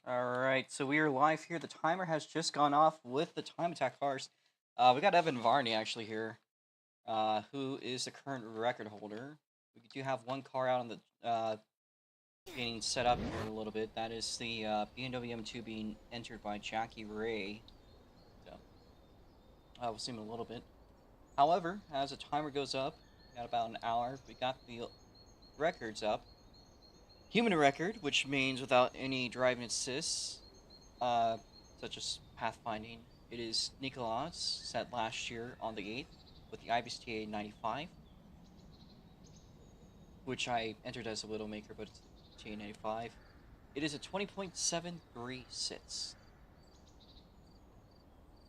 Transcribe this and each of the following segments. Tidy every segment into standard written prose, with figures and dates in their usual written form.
Alright, so we are live here. The timer has just gone off with the time attack cars. We got Evan Varney actually here, who is the current record holder. We do have one car out on the getting set up here in a little bit. That is the BMW M2 being entered by Jackie Ray. So we'll see him in a little bit. However, as the timer goes up, got about an hour. We got the records up. Human record, which means without any driving assists, such as pathfinding. It is Nicolas, set last year on the 8th with the IBSTA 95, which I entered as a Widowmaker, but it's TA 95. It is a 20.73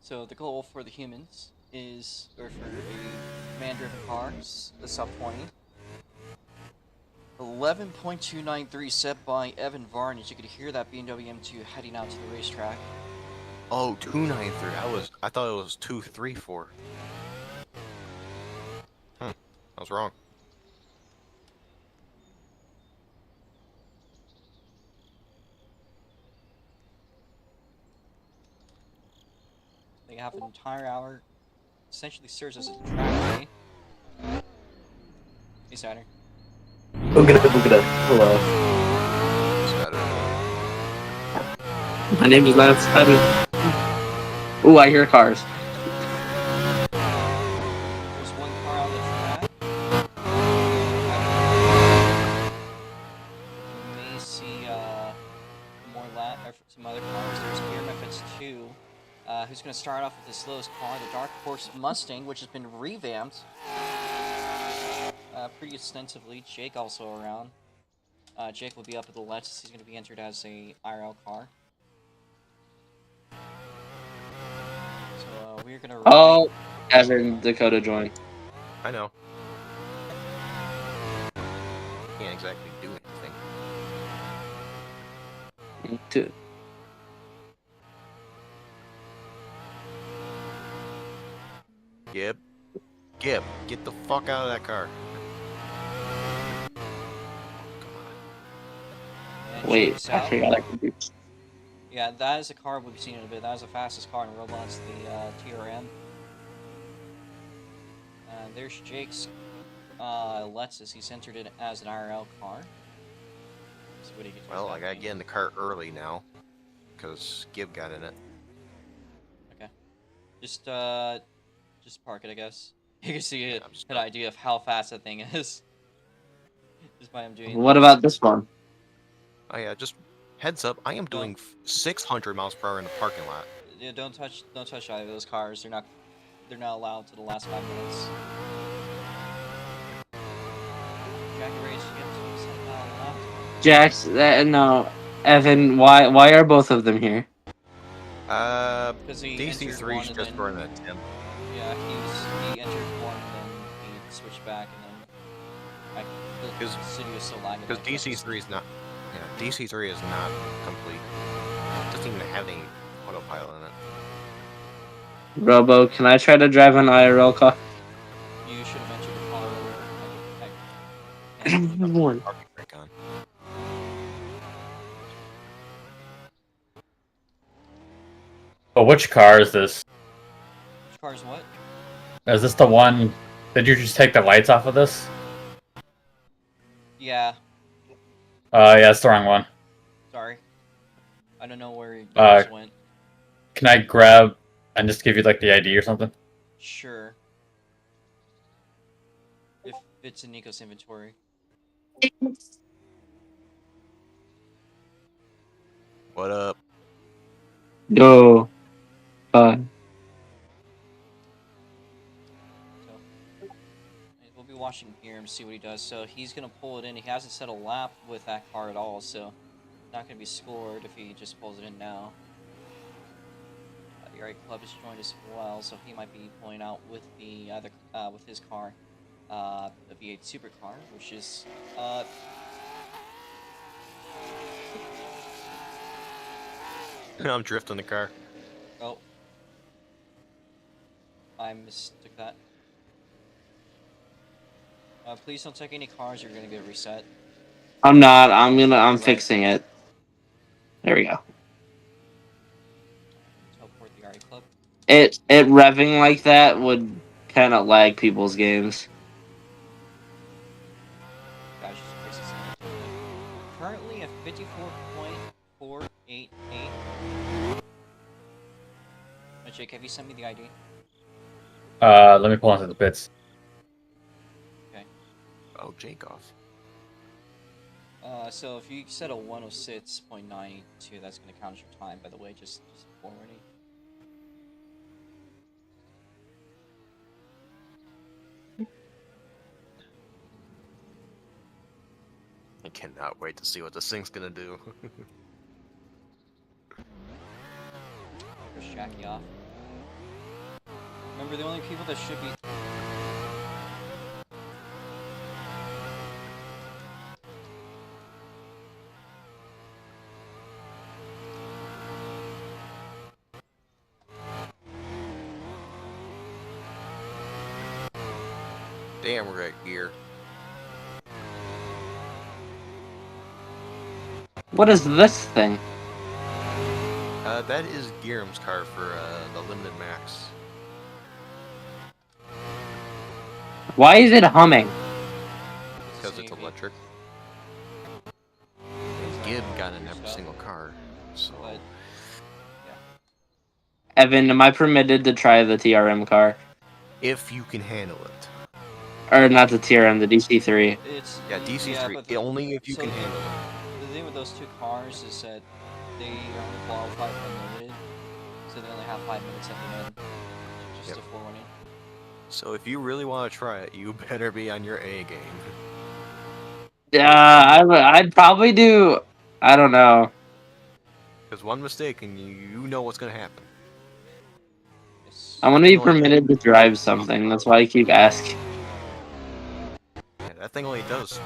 So the goal for the humans is, or for a man-driven car, the sub 20. 11.293 set by Evan Varney. As you could hear that BMW M2 heading out to the racetrack. Oh, 293. I thought it was 234. I was wrong. They have an entire hour. Essentially serves as a track day. Hey, Saturn. Boogada. Hello. Saturday. My name is Lance Saturday. Ooh, I hear cars. There's one car on the track. You may see some other cars. There's BMFS 2, who's going to start off with the slowest car, the Dark Horse Mustang, which has been revamped pretty extensively. Jake also around. Jake will be up at the Lexus. He's going to be entered as a IRL car. So we're going to... Oh, Evan Dakota joined. I know. Can't exactly do anything. Me too. Gib, get the fuck out of that car. Wait, I forgot I could do. Yeah, that is a car we've seen in a bit. That is the fastest car in Roblox, the TRM. There's Jake's Lexus. He's entered it as an IRL car. So what do you get? Well, I gotta get in the car early now, because Gib got in it. Okay. Just park it, I guess. You can see an idea of how fast that thing is. Just by him doing. What about this one? Oh yeah, just heads up. I am doing 600 miles per hour in the parking lot. Yeah, don't touch either of those cars. They're not allowed to the last 5 minutes. Jackie Ray's Jax, no, Evan. Why are both of them here? DC3 is just for an attempt. Yeah, he entered one and then he switched back and then the city was so lagging. Because DC3 is not. Yeah, DC3 is not complete. It doesn't even have any autopilot in it. Robo, can I try to drive an IRL car? You should have entered the car earlier. I don't have one. Oh, which car is this? Which car is what? Is this the one? Did you just take the lights off of this? Yeah. Yeah, it's the wrong one. Sorry. I don't know where you guys went. Can I grab and just give you like the ID or something? Sure. If it's in Nico's inventory. What up? Yo. We'll be watching here and see what he does. So he's gonna pull it in. He hasn't set a lap with that car at all, so not gonna be scored if he just pulls it in now. The right club has joined as well, so he might be pulling out with the other with his car, the V8 supercar, which is I'm drifting the car. Oh, I mistook that. Please don't take any cars. You're gonna get reset. I'm not. I'm fixing it. There we go. it revving like that would kind of lag people's games. Gosh, just fix this thing. Currently at 54.488. Jake, have you sent me the ID? Let me pull into the bits. Oh, Jacob. So if you set a 106.92, that's going to count as your time, by the way, just forwarding. I cannot wait to see what this thing's gonna do. Push Jackie off. Remember, the only people that should be... Damn, we're at gear. What is this thing? That is Giram's car for the limited max. Why is it humming? Because it's electric. And Gib got in every single car, so... But, Evan, am I permitted to try the TRM car? If you can handle it. Or not the TRM, the DC3. it's... Yeah, DC3, but only if you so can handle it. The thing with those two cars is that they are only qualified for unlimited, so they only have 5 minutes at the end. Just a forewarning. So if you really want to try it, you better be on your A game. I'd probably do... I don't know. Because one mistake and you know what's going to happen. Yes. I want to be permitted to drive something, that's why I keep asking. Yeah, that thing only does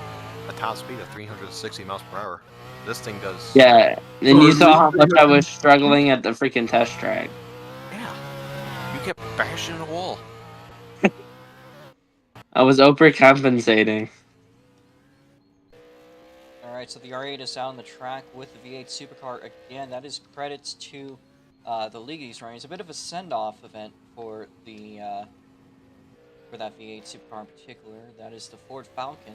a top speed of 360 miles per hour. This thing does... Yeah, and you saw how much I was struggling at the freaking test track. Yeah. You kept bashing the wall. I was overcompensating. Alright, so the R8 is out on the track with the V8 supercar again. That is credits to the league he's running. It's a bit of a send-off event for the for that V8 supercar in particular. That is the Ford Falcon.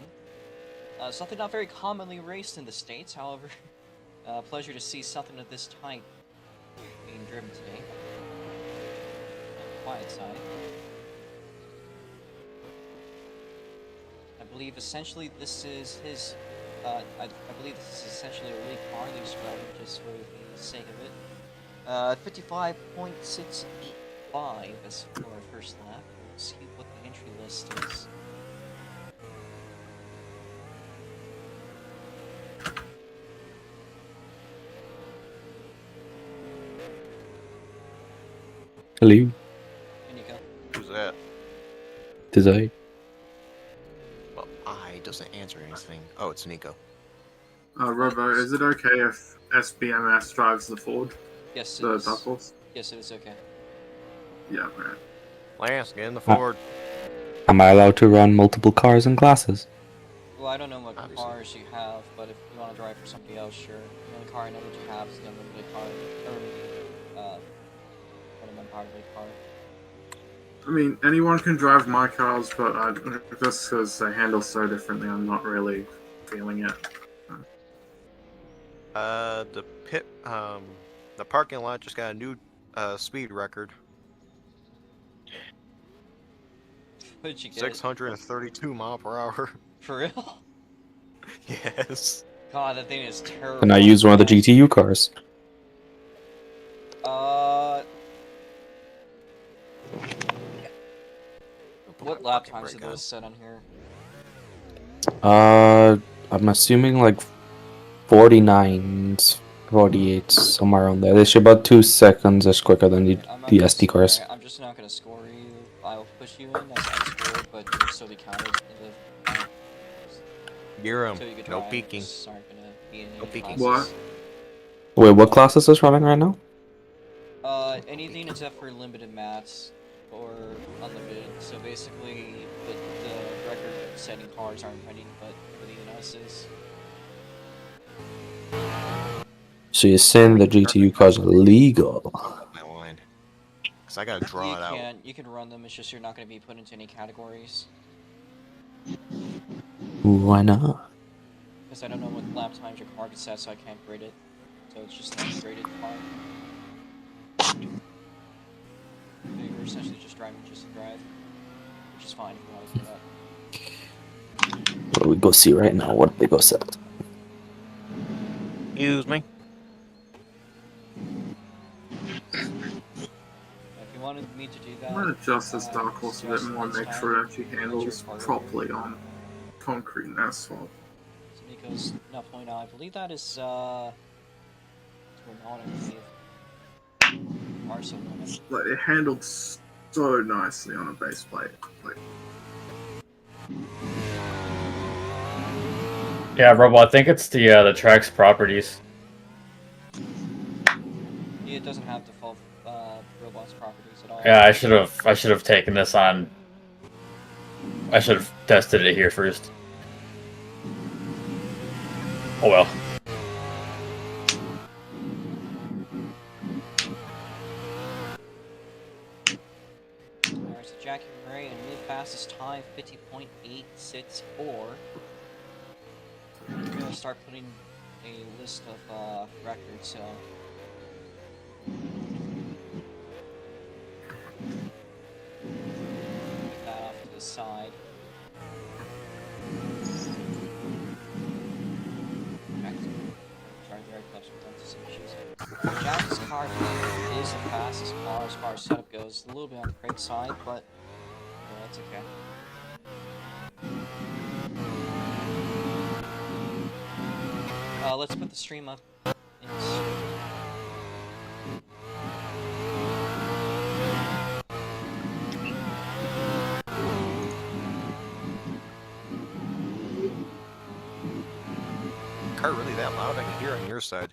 Something not very commonly raced in the States, however, pleasure to see something of this type being driven today. Quiet side. I believe essentially this is his, I believe this is essentially a league car that he's driving just for the sake of it. 55.685 as for our first lap. Let's see what the entry list is. Hello, Here you go. Who's that? this is I. Well, I doesn't answer anything. Oh, it's Nico. Robo, is it okay if SBMS drives the Ford? Yes, it The is. Dark Horse? Yes, it is okay. Yeah, right. Lance, get in the Ford. Am I allowed to run multiple cars and classes? Well, I don't know what Obviously. cars you have, but if you want to drive for somebody else, sure. The only car I know that you have is the unlimited car, unlimited car. I mean, anyone can drive my cars, but just because they handle so differently, I'm not really feeling it. The parking lot just got a new speed record. What did you get? 632 mile per hour. For real? Yes. God, that thing is terrible. Can I use one of the GTU cars? What lap times are those set on here? I'm assuming like 49s, 48s, somewhere around there. They should be about 2 seconds ish quicker than the SD cars. I'm just not gonna score you. I'll push you in as unscored, but you'll still be counted in the. Gear 'em. So you could No drive, peeking. just aren't gonna be in No any peeking. classes. Wait, what class is this running right now? Anything except for limited mats or unlimited. So basically, the record-setting cars aren't running, but everything else is. So you're saying the GTU cars are legal? My line. Because I gotta draw it out. You can run them. It's just you're not going to be put into any categories. Why not? Because I don't know what lap times your car gets set, so I can't grade it. So it's just an ungraded car. You're essentially just driving just to drive, which is fine if you want to do that. Well, we go see right now what they go set. Excuse me. If you wanted me to do that, I'm gonna adjust this dark horse a bit suggest more, next make time sure it actually you let your handles car go properly on concrete and asphalt. So Nico's now point out, I believe that is to Renault, I believe. Arsenal. Like it handled so nicely on a base plate. Like, Yeah, Robo, I think it's the track's properties. It doesn't have default robots properties at all. Yeah, I should have taken this on. I should have tested it here first. Oh well. Alright, so Jackie Ray and mid fastest time 50.864. We're gonna start putting a list of records, so put that off to the side. Jack's car is the fastest car as far as setup goes. A little bit on Craig's side, but yeah, that's okay. Let's put the stream up. Car really that loud? I can hear it on your side.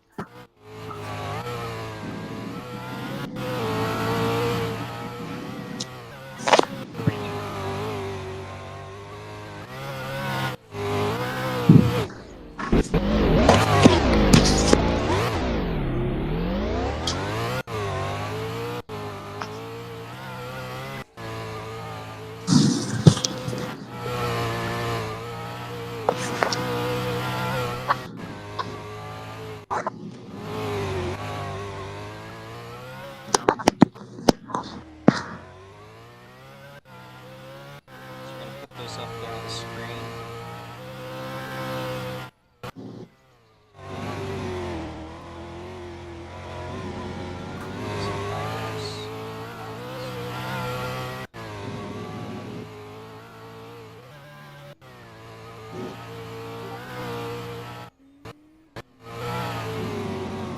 Those up there on the screen.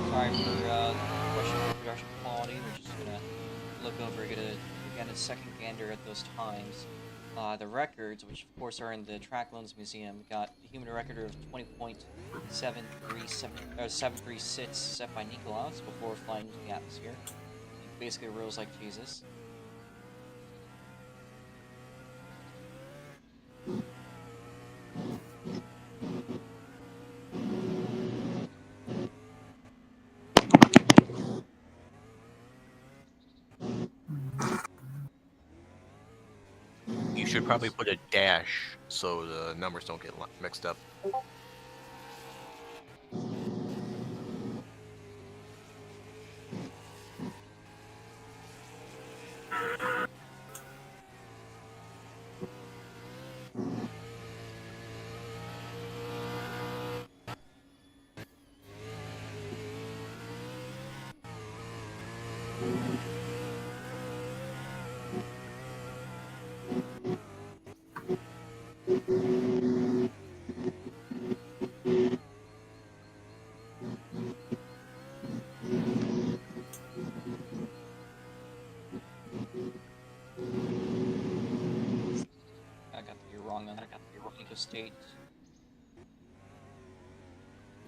Sorry for questionable production quality. We're just gonna look over, get a second gander at those times. The records, which of course are in the Track Loans Museum, got the human record of 20.736 set by Nikolaus before flying into the atmosphere. He basically rose like Jesus. You should probably put a dash so the numbers don't get mixed up. I got the year wrong on that. Nico State.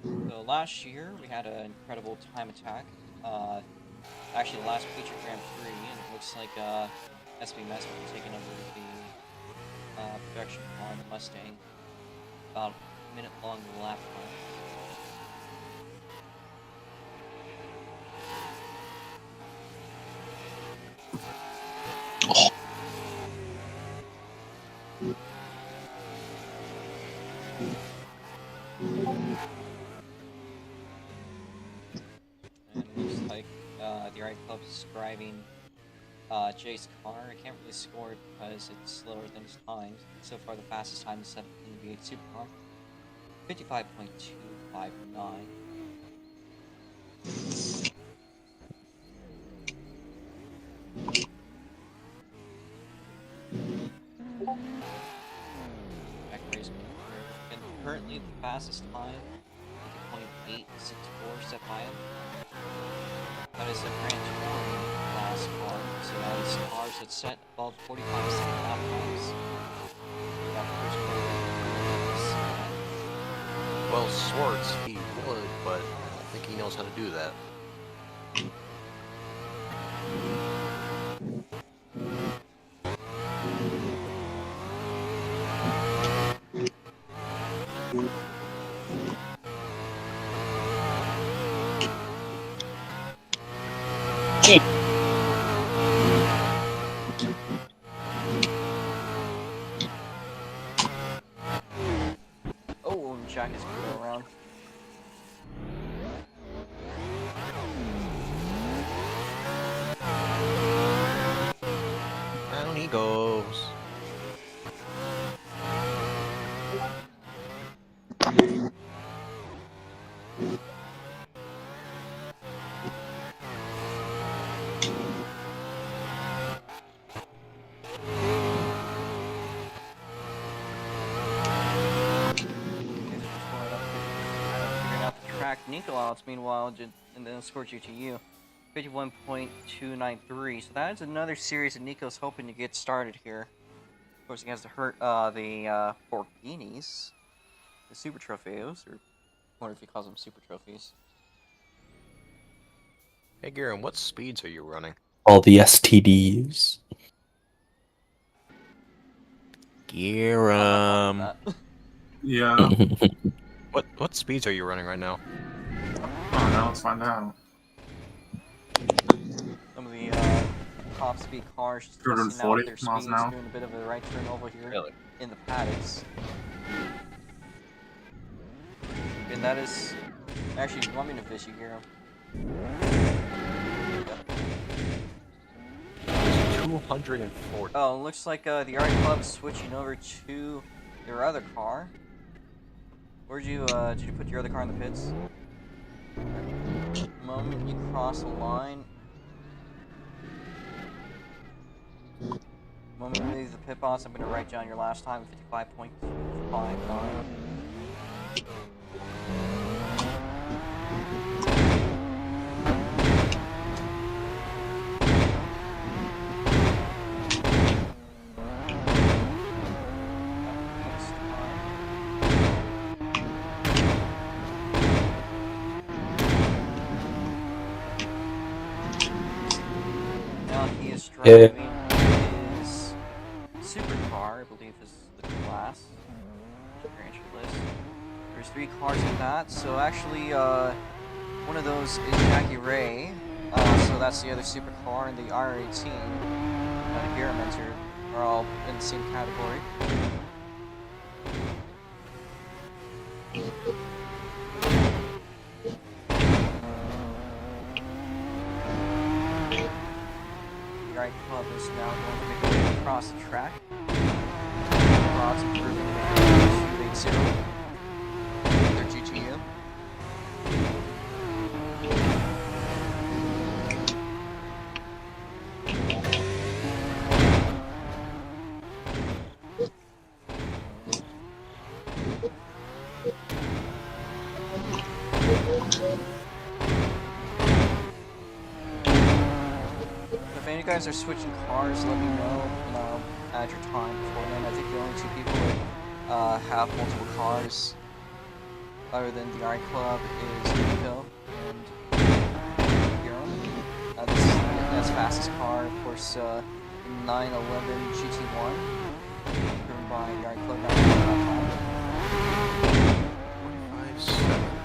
So last year we had an incredible time attack. Actually, the last Patriot Grand Prix, and it looks like SBMS will be taking over the production car, the Mustang, about a minute long lap time. the Ride Club's driving Jay's car. I can't really score it because it's slower than his times. So far, the fastest time is set in the V8 Supercar, 55.259. Back racing. And currently, the fastest time, 50.864, set by him. That is the Grand Touring class car, so that is cars that set above 45-second lap times. That first place. Well, Swartz, he would, but I don't think he knows how to do that. Oh, Jack is going around. Down he goes. Figuring out the track. Nico outs, meanwhile, and then scored you to you. 51.293. So that is another series that Nico's hoping to get started here. Of course, he has to hurt the Borghinis, the Super Trofeos, or I wonder if he calls them Super Trophies. Hey, Garen, what speeds are you running? All the STDs. Garen. That. Yeah. What speeds are you running right now? Oh no, let's find out. Some of the top speed cars just 240 testing out miles their an speeds, hour. doing a bit of a right turn over here Really? in the paddocks. And that is actually, you want me to fish you here? 240. Oh, it looks like the Art Club's switching over to their other car. Where'd you did you put your other car in the pits? The moment you cross the line, the moment you leave the pit box, I'm gonna write down your last time, 55.59. Now he is driving his supercar, I believe is the class. Check your entry list. There's 3 cars in that, so actually one of those is Jackie Ray, so that's the other supercar, and the R18 and the Garrett Mentor are all in the same category. The right club is now going to make their way across the track. Rods improving to 280. Their GTU. If any of you guys are switching cars, let me know, and I'll add your time before then. I think the only 2 people that have multiple cars, other than the Art Club, is Nico and Hero. That's fastest car, of course, 911 GT1, driven by the Art Club. 45.7.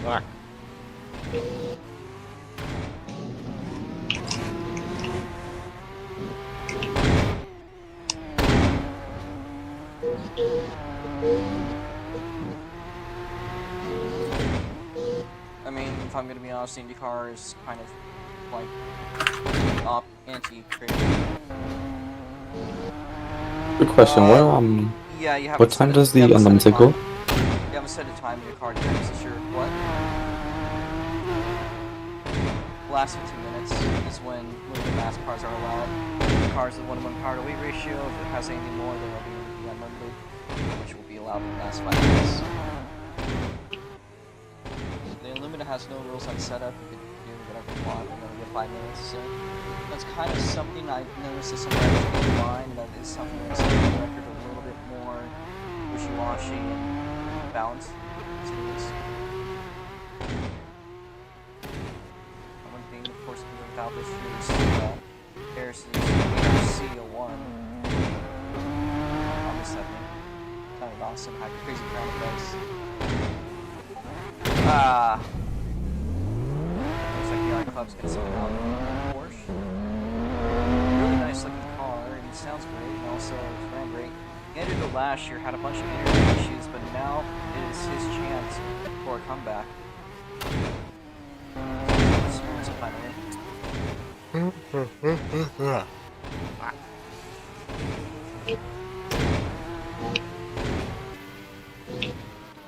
Fuck. I mean, if I'm gonna be honest, IndyCar is kind of like anti-crazy. Good question. What Yeah, you haven't what set time it. does You the haven't set a unlimited time. go? You haven't set a time in your car to is sure what? Last 15 minutes is when limited mass cars are allowed. Cars with 1-to-1 power to weight ratio. If it has anything more, then it'll be unlimited, which will be allowed in the last 5 minutes. The unlimited has no rules on setup. You can do whatever you want. You're gonna get 5 minutes. So that's kind of something I've noticed that some drivers keep in mind. That is something that's making the record a little bit more wishy-washy and balanced. One thing, of course, without this is Harris's CO1 on the 7th. Kind of awesome, had crazy ground effects. Looks like the Iron Club's gonna send it out in Porsche. Really nice looking car, and it sounds great, and also it's ran great. He ended it last year, had a bunch of internet issues, but now is his chance for a comeback.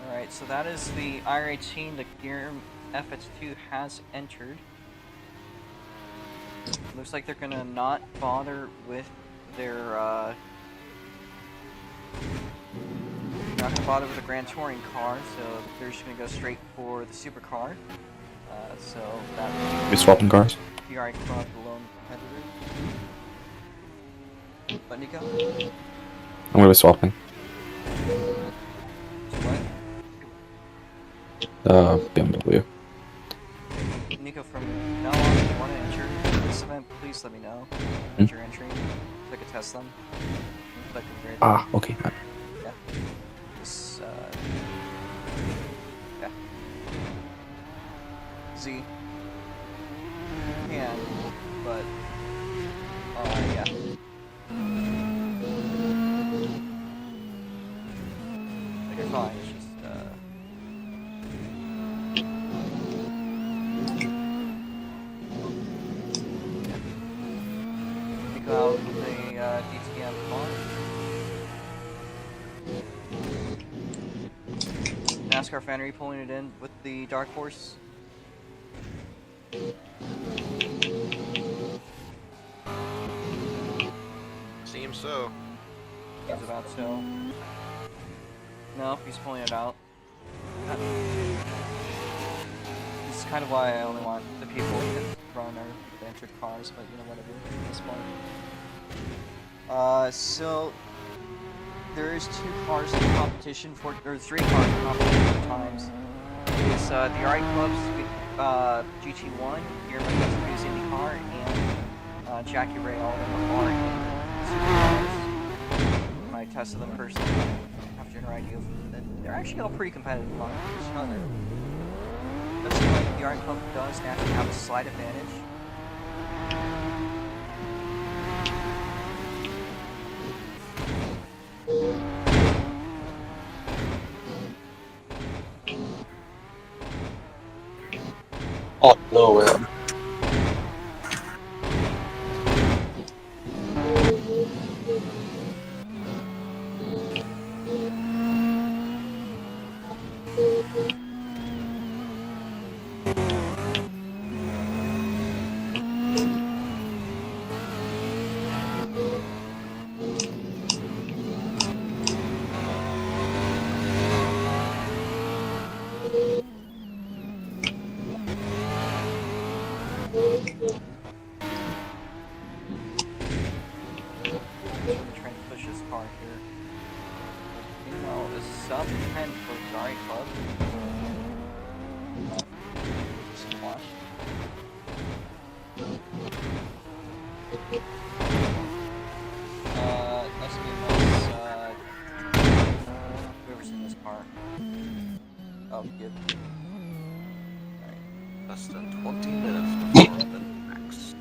Alright, so that is the IR-18. The Gear FX2 has entered. Looks like they're gonna not bother with their, not gonna bother with the Grand Touring car, so they're just gonna go straight for the supercar. So that We're swapping cars. PRI Club, the lone competitor. But Nico? I'm gonna be swapping. What? BMW. Nico, from now on, if you want to enter this event, please let me know that you're entering, so I can test them. So I can grade them. Okay. Yeah. This, yeah. Z. Can, but, yeah. Like, you're fine, it's just, Nico out with the, DTM car. NASCAR Fannery pulling it in with the Dark Horse. Seems so. Seems about so. No, he's pulling it out. This is kind of why I only want the people that run or the entered cars, but you know, whatever, at this point. So there is 2 cars in competition for, or 3 cars in competition for times. It's the RI Club's GT1, here by Studios IndyCar, and Jackie Ray, all of them are in supercars. When I tested them personally, I have a general idea of that they're actually all pretty competitive among each other. It seems like the RI Club does naturally have a slight advantage. Oh no way. Trying to push this car here. Meanwhile, a sub 10 for the RI Club. Squash. Let's do this, whoever's in this car. Oh, good. Alright. Less than 20 minutes before the max.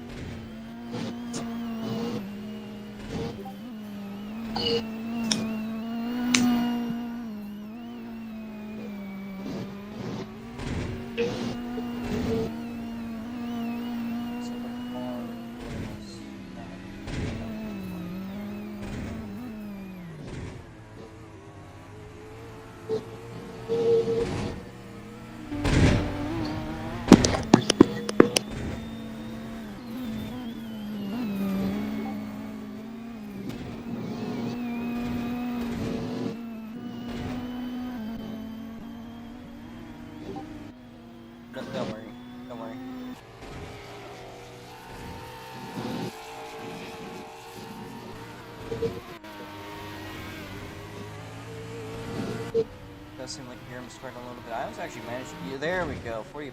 Does seem like you're struggling a little bit. I was actually managed. Yeah, there we go. 40.81.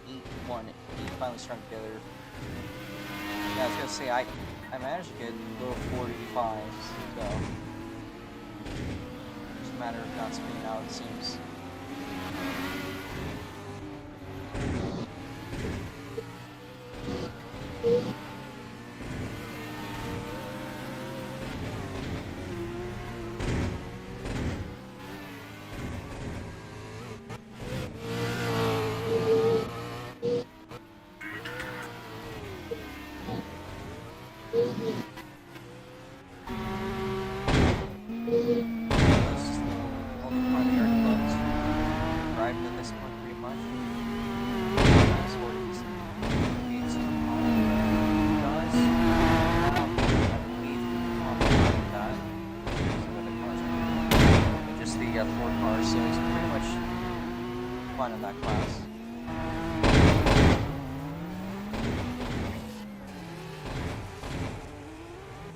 He finally strung together. Yeah, I was gonna say I managed to get low 45s. So just a matter of not spinning out. It seems. Four cars, so he's pretty much fine in that class.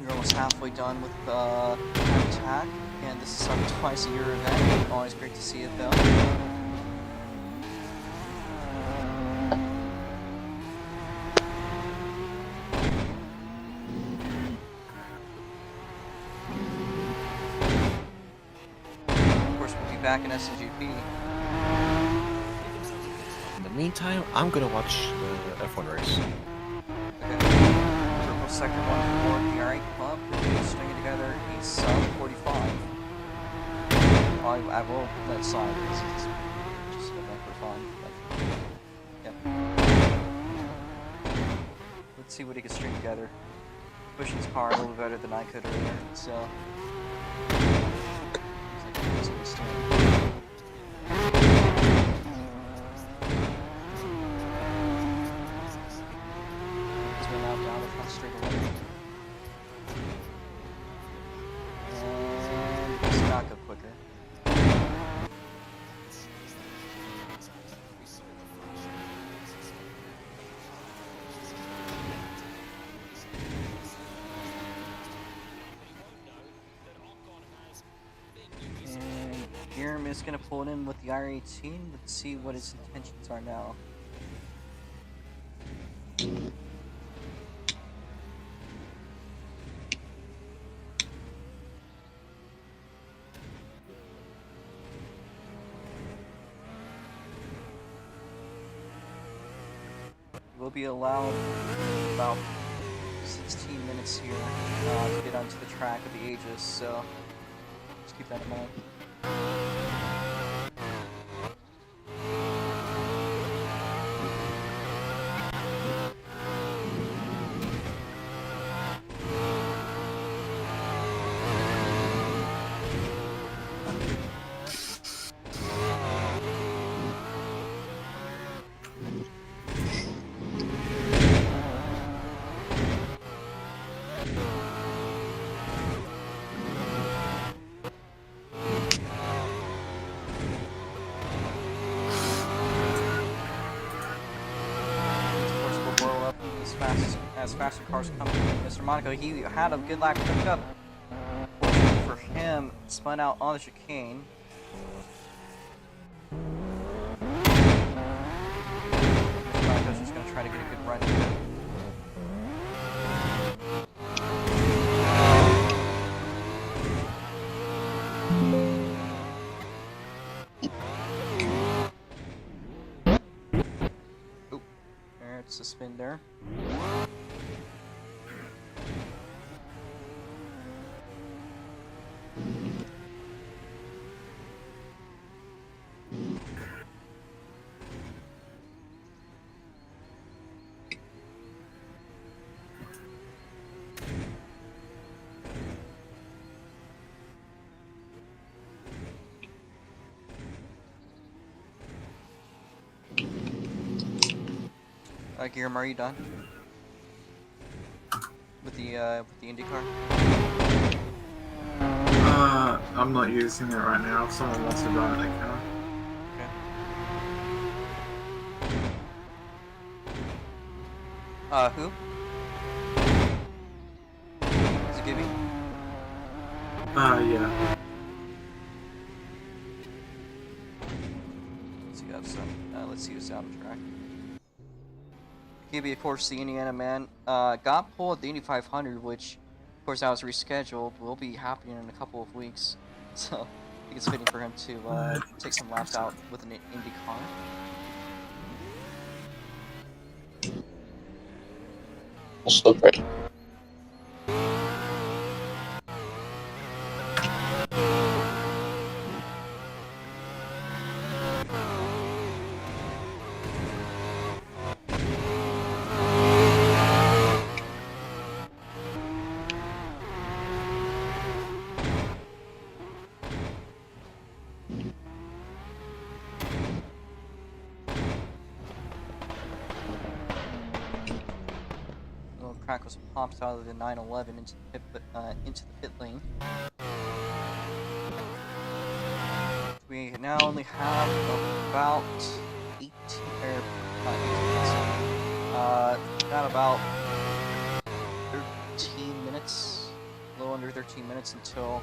We're almost halfway done with Time Attack, and this is our twice-a-year event. Always great to see it, though. Back in SCGP. In the meantime, I'm gonna watch the F1 race. Okay. Purple sector 1 for the RA Club, stringing together a sub 45. I will let slide because it's just a bit for fun. But, yeah. Let's see what he can string together. Pushing his car a little bit better than I could earlier, so. Straight away. And this not go quicker. And Guillermo is going to pull it in with the R18. Let's see what his intentions are now. We'll be allowed about 16 minutes here to get onto the track of the Aegis, so just keep that in mind. As faster cars come in. Mr. Monaco, he had a good lap picked up. Fortunately for him, spun out on the chicane. Mr. Monaco's just going to try to get a good run here. Oop. There's a spin there. Guillermo, are you done with the IndyCar? I'm not using it right now. If someone wants to run it, they can. Okay. Who? Is it Gibby? Yeah. Let's see who's down the track. KB, of course, the Indiana man, got pulled at the Indy 500, which, of course, now is rescheduled. Will be happening in a couple of weeks, so I think it's fitting for him to take some laps out with an Indy car. Also great. Crack was popped out of the 911 into the pit lane. We now only have about 18 or not 18 minutes. Got about 13 minutes, a little under 13 minutes until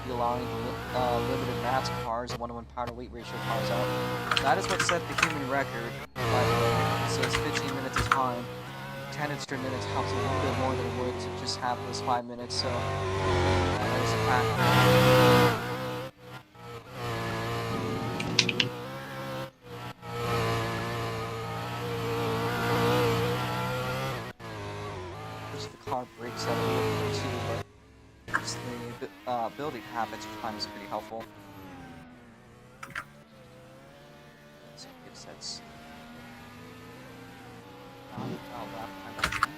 the allowing limited match cars and 1-to-1 power to weight ratio cars out. That is what set the human record, by the way. So it's 15 minutes is fine. 10 extra minutes helps a little bit more than it would to just have those 5 minutes, so that is a factor. Just the car breaks out a little bit too, but just the ability to have extra time is pretty helpful. So I guess that's not a lap time.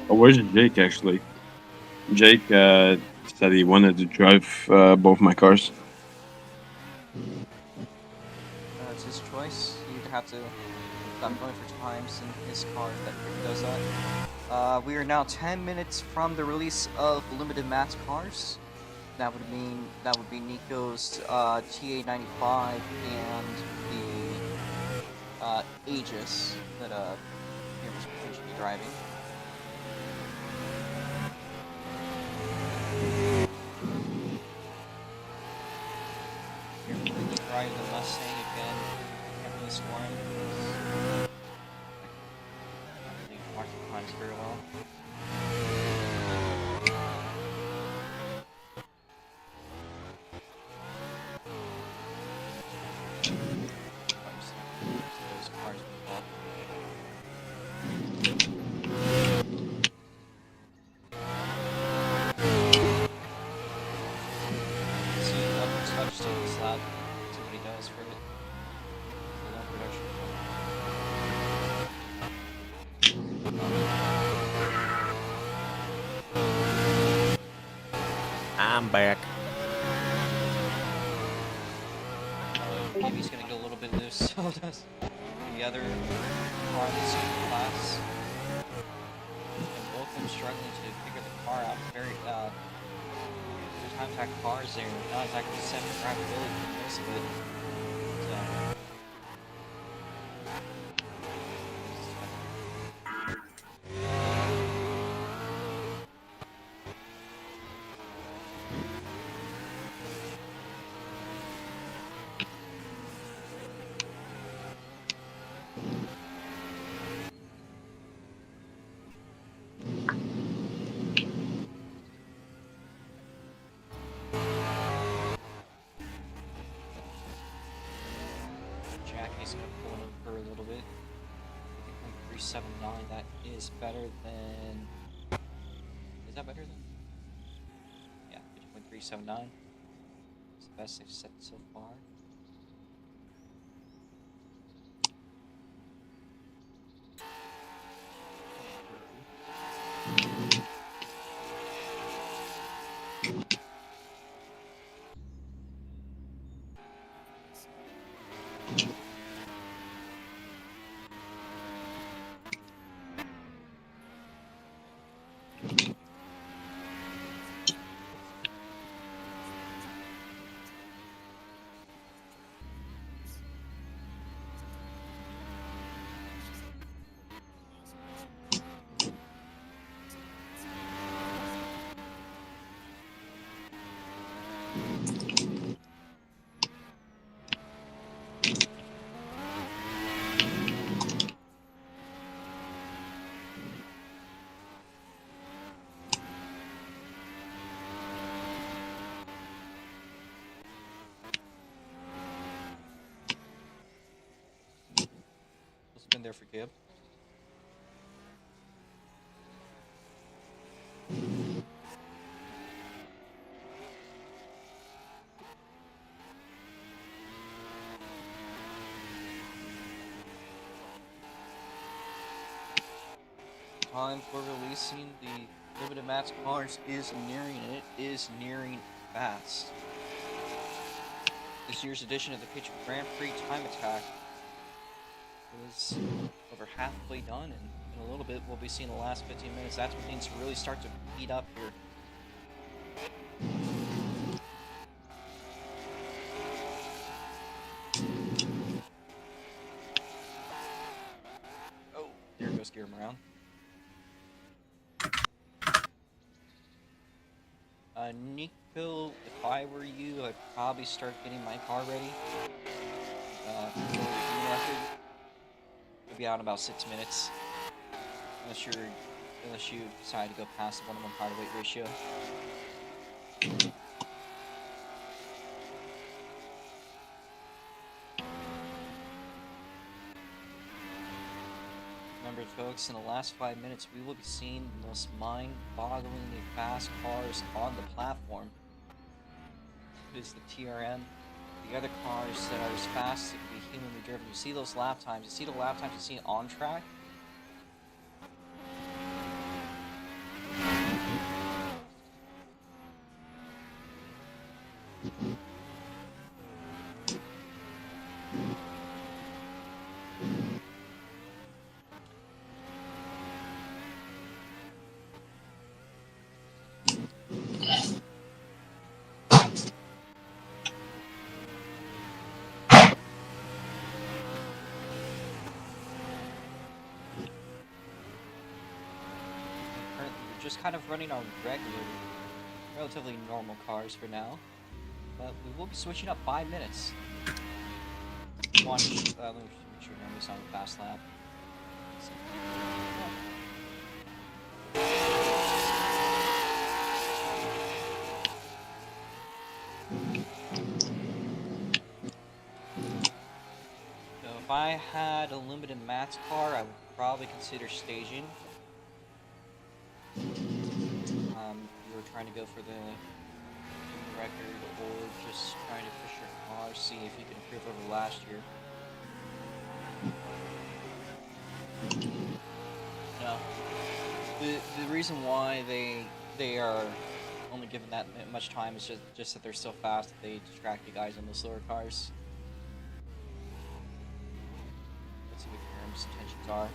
Oh, where's Jake actually? Jake said he wanted to drive both my cars. It's his choice. You'd have to stop going for times in his car that does that. We are now 10 minutes from the release of limited match cars. That would be Nico's TA95 and the Aegis that he was potentially driving. You're completely driving the Mustang again. Can't really score him. I don't really watch the times very well. Those cars involved. See upper touch to this lap. See what he does for it. For that production. I'm back. Maybe he's gonna go a little bit loose, so does. the other car in the same class, and both of them struggling to figure the car out. Very, the time attack cars there, not exactly set for drivability for most of it. So, Jackie's gonna pull him for a little bit. 379. That is better than. Is that better than? Yeah, 50.379. It's the best they've set so far. What's been there for Gib? Time for releasing the limited match cars is nearing, and it is nearing fast. This year's edition of the Patriot Grand Prix Time Attack is over halfway done, and in a little bit we'll be seeing the last 15 minutes. That's when things really start to heat up here. Oh, there goes gear him around. Nico, if I were you, I'd probably start getting my car ready. For the record, it'll be out in about 6 minutes, unless you decide to go past the 1-to-1 power to weight ratio. Remember, folks, in the last 5 minutes, we will be seeing the most mind-bogglingly fast cars on the platform. It is the TRM. The other cars that are as fast as it can be humanly driven. You see those lap times. You see the lap times you see on track. Just kind of running our relatively normal cars for now, but we will be switching up 5 minutes. Watch, let me make sure nobody's on the fast lap. So if I had a limited max car, I would probably consider staging. You were trying to go for the record, or just trying to push your car, see if you can improve over last year. No. The reason why they are only given that much time is just that they're so fast that they distract you guys on the slower cars. Let's see Guillermo's intentions are.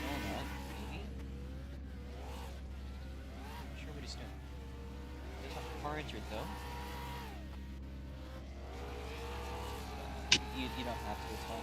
Donut, maybe? Not sure what he's doing. He does have a car entered though. You don't have to, it's fine.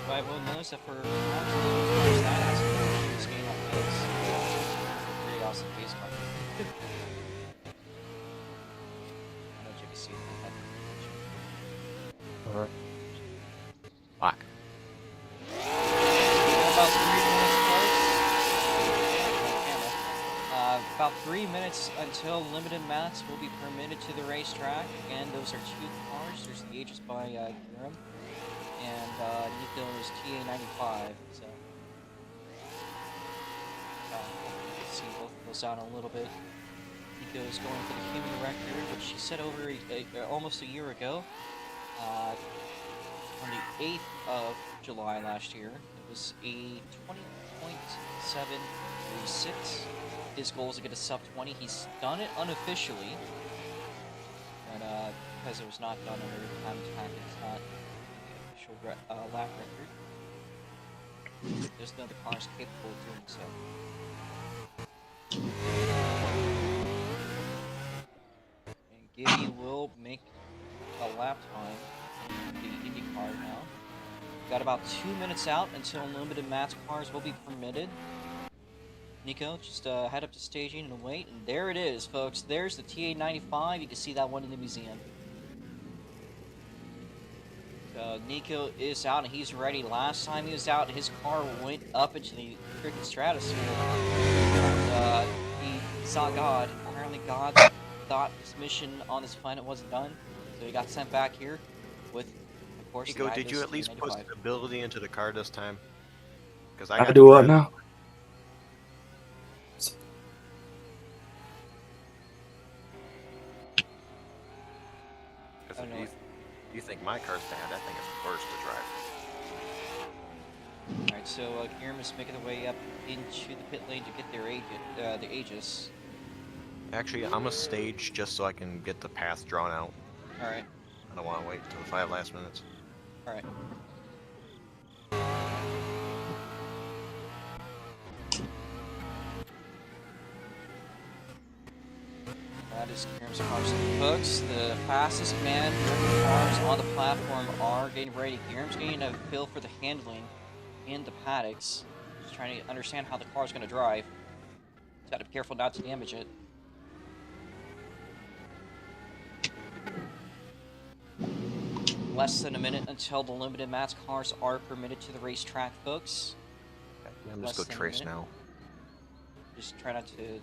I will notice that for that has this game on pace. Pretty awesome pace car. I know JBC had Alright. Black. About 3 minutes until limited mats will be permitted to the racetrack. Again, those are two cars. There's the Aegis by Guram, and Nico's TA95. So, see both of those out a little bit. Nico's going for the human record, which she set over almost a year ago. On the 8th of July last year. It was a 20.736. His goal is to get a sub 20. He's done it unofficially, but because it was not done under time attack, it's not the official lap record. There's no other cars capable of doing so. And Gibby will make a lap time in the IndyCar now. Got about 2 minutes out until unlimited mats cars will be permitted. Nico, just head up to staging and wait, and there it is, folks. There's the TA95. You can see that one in the museum. So Nico is out, and he's ready. Last time he was out, his car went up into the freaking stratosphere. And, he saw God. Apparently God thought his mission on this planet wasn't done, so he got sent back here with, of course, Nico, did you at least put stability into the car this time? Because I do what now? If you think my car's bad, I think it's worse to drive. Alright, so Guillermo is making the way up into the pit lane to get their the Aegis. Actually, I'm gonna stage just so I can get the path drawn out. Alright. I don't want to wait until the 5 last minutes. Alright. That is Guillermo's cars and hooks. The fastest man cars on the platform are getting ready. Guillermo's getting a feel for the handling in the paddocks. Just trying to understand how the car is going to drive. Just got to be careful not to damage it. Less than a minute until the limited mats cars are permitted to the racetrack, folks. Yeah, I'm just go trace now. Just try not to.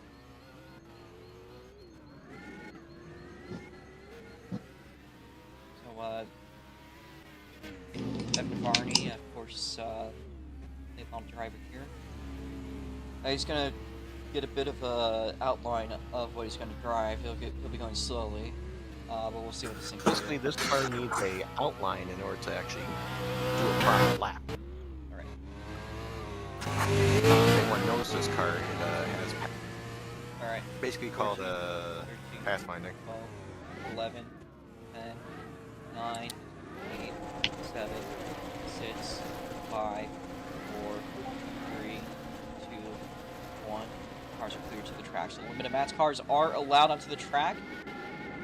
So, Evan Varney, of course, the driver here. He's gonna get a bit of a outline of what he's gonna drive. He'll be going slowly. But we'll see what this thing can do. Basically, this car needs a outline in order to actually do a proper lap. Alright. If anyone knows this car, it has Alright. basically called 13, pathfinding. 12, 11, 10, 9, 8, 7, 6, 5, 4, 3, 2, 1. Cars are cleared to the track. So limited mats cars are allowed onto the track.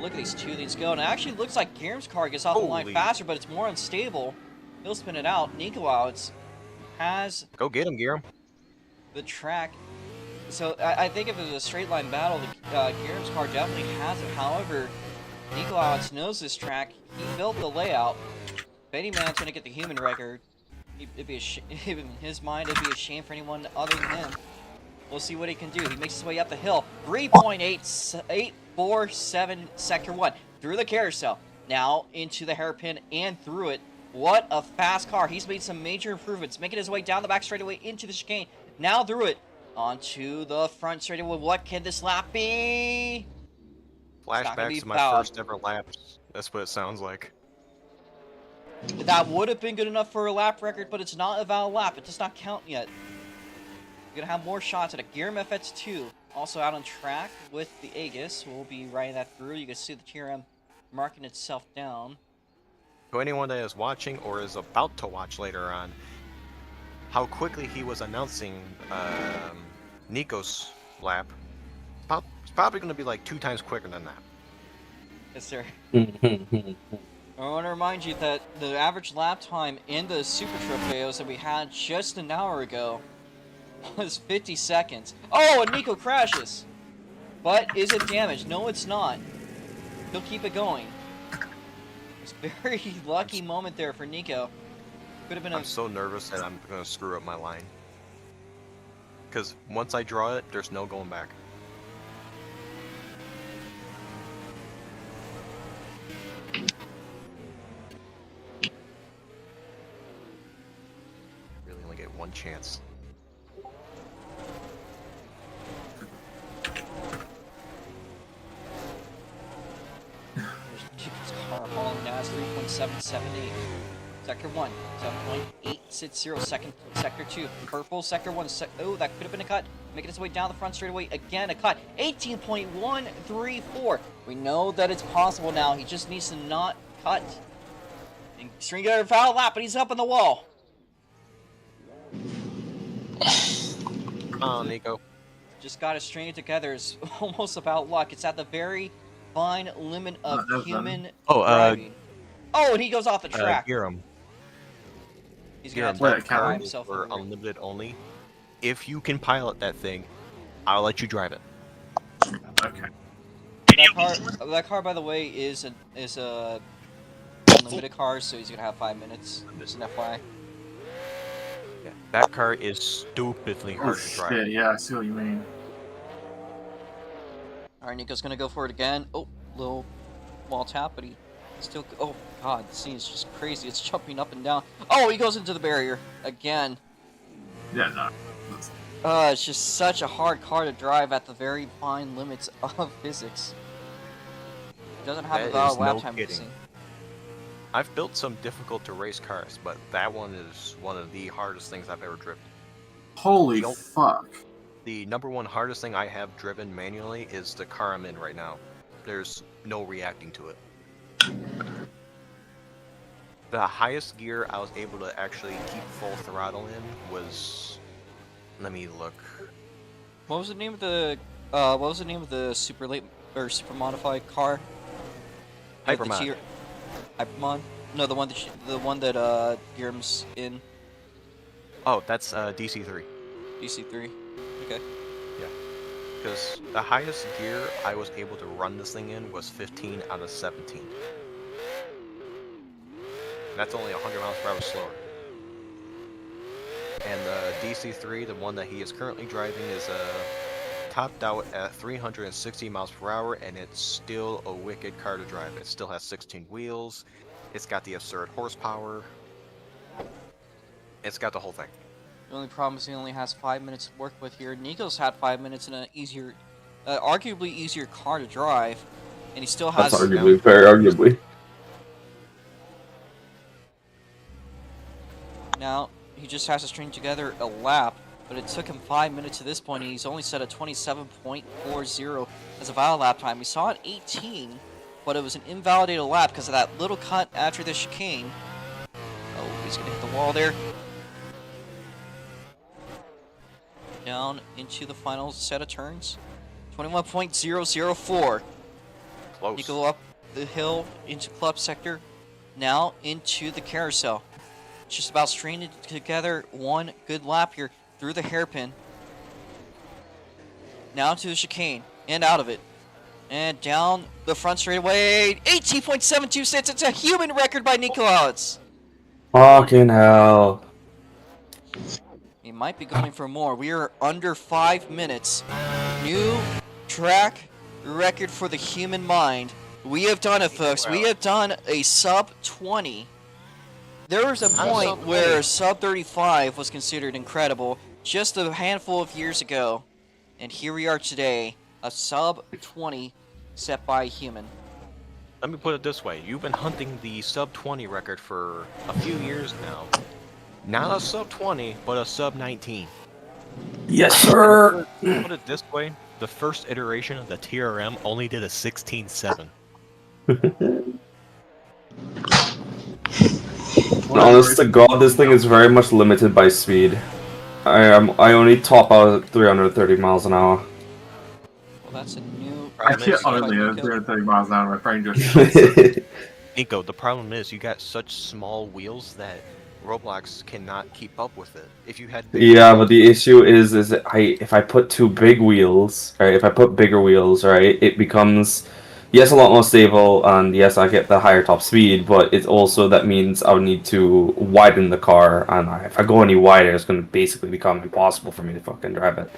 Look at these two things go. And it actually looks like Guillermo's car gets off the line faster, but it's more unstable. He'll spin it out. Nico Outs has... Go get him, Guillermo. The track. So I think if it was a straight line battle, Guillermo's car definitely has it. However, Nico Outs knows this track. He built the layout. Benny Man's going to get the human record. It'd be in his mind, it'd be a shame for anyone other than him. We'll see what he can do. He makes his way up the hill. 3.847 sector 1 through the carousel. Now into the hairpin and through it. What a fast car. He's made some major improvements. Making his way down the back straightaway into the chicane. Now through it. Onto the front straightaway. What can this lap be? not gonna be Flashbacks to my fouled. first ever laps. That's what it sounds like. That would have been good enough for a lap record, but it's not a valid lap. It does not count yet. We're gonna have more shots at a Gear FX2. Also out on track with the Aegis. We'll be riding that through. You can see the TRM marking itself down. To anyone that is watching or is about to watch later on, how quickly he was announcing Nico's lap, it's probably going to be like 2 times quicker than that. Yes, sir. I want to remind you that the average lap time in the Super Tropeos that we had just an hour ago was 50 seconds. Oh, and Nico crashes. But is it damaged? No, it's not. He'll keep it going. It's a very lucky moment there for Nico. Could have been I'm so nervous that I'm going to screw up my line. Because once I draw it, there's no going back. Really only get one chance. Nico's car hauling ass 3.778. Sector 1, 7.860. Sector 2, purple. Sector 1, oh, that could have been a cut. Making its way down the front straightaway. Again, a cut. 18.134. We know that it's possible now. He just needs to not cut. And string together a foul lap, but he's up on the wall. Oh, Nico. Just got to string it together. It's almost about luck. It's at the very fine limit of human driving. Oh, and he goes off the track. Giram. He's gonna have Wait, to drive Karen? himself For over. unlimited only. If you can pilot that thing, I'll let you drive it. Okay. That car, by the way, is a unlimited car, so he's gonna have 5 minutes. Just an FYI. Yeah, that car is stupidly Oh hard to drive. shit, yeah, I see what you mean. All right, Nico's gonna go for it again. Oh, little wall tap, but he still. Oh god, the scene is just crazy. It's jumping up and down. Oh, he goes into the barrier again. Yeah, no. It's just such a hard car to drive at the very fine limits of physics. It doesn't have a That valid is lap no time kidding. missing. I've built some difficult to race cars, but that one is one of the hardest things I've ever driven. Holy Nope. fuck. The number one hardest thing I have driven manually is the car I'm in right now. There's no reacting to it. The highest gear I was able to actually keep full throttle in was, let me look. What was the name of the super late or super modified car? With the Hypermod. tier- Hypermod? No, the one that Giram's in. Oh, that's DC3. DC3. Okay. Because the highest gear I was able to run this thing in was 15 out of 17. That's only 100 miles per hour slower. And the DC3, the one that he is currently driving, is topped out at 360 miles per hour, and it's still a wicked car to drive. It still has 16 wheels. It's got the absurd horsepower. It's got the whole thing. The only problem is he only has 5 minutes to work with here. Nico's had 5 minutes in an easier, arguably easier car to drive, and he still has. That's arguably fair, arguably. Now he just has to string together a lap, but it took him 5 minutes to this point, and he's only set a 27.40 as a valid lap time. We saw it 18, but it was an invalidated lap because of that little cut after the chicane. Oh, he's gonna hit the wall there. Down into the final set of turns. 21.004. Close. Nico up the hill into club sector. Now into the carousel. Just about stringing together one good lap here through the hairpin. Now to the chicane and out of it. And down the front straightaway. 18.72 cents. It's a human record by Nico Alex. Fucking hell. He might be going for more. We are under 5 minutes. New track record for the human mind. We have done it, folks. We have done a sub 20. There was a point where sub 35 was considered incredible just a handful of years ago. And here we are today, a sub 20 set by a human. Let me put it this way. You've been hunting the sub 20 record for a few years now. Not a sub 20, but a sub 19. Yes, sir. Put it this way. The first iteration of the TRM only did a 16.7. Honest to God, this thing is very much limited by speed. I only top out at 330 miles an hour. Well, that's a new. Actually, Nico. only at 330 miles an hour. My brain just. Nico, the problem is you got such small wheels that Roblox cannot keep up with it. If you had big Yeah, wheels, but the issue is that if I put two big wheels, right? If I put bigger wheels, right, it becomes, yes, a lot more stable, and yes, I get the higher top speed. But it also that means I would need to widen the car, and if I go any wider, it's going to basically become impossible for me to fucking drive it.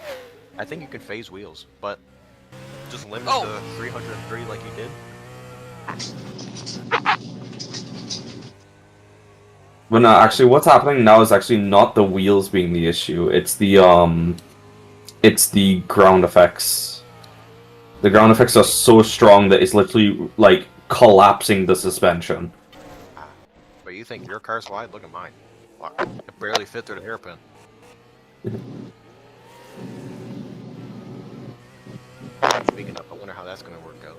I think you can phase wheels, but just limit Oh. to 303 like you did. But no, actually, what's happening now is actually not the wheels being the issue. It's the ground effects. The ground effects are so strong that it's literally like collapsing the suspension. But you think your car's wide? Look at mine. Wow, it barely fit through the hairpin. Speaking of, I wonder how that's gonna work out.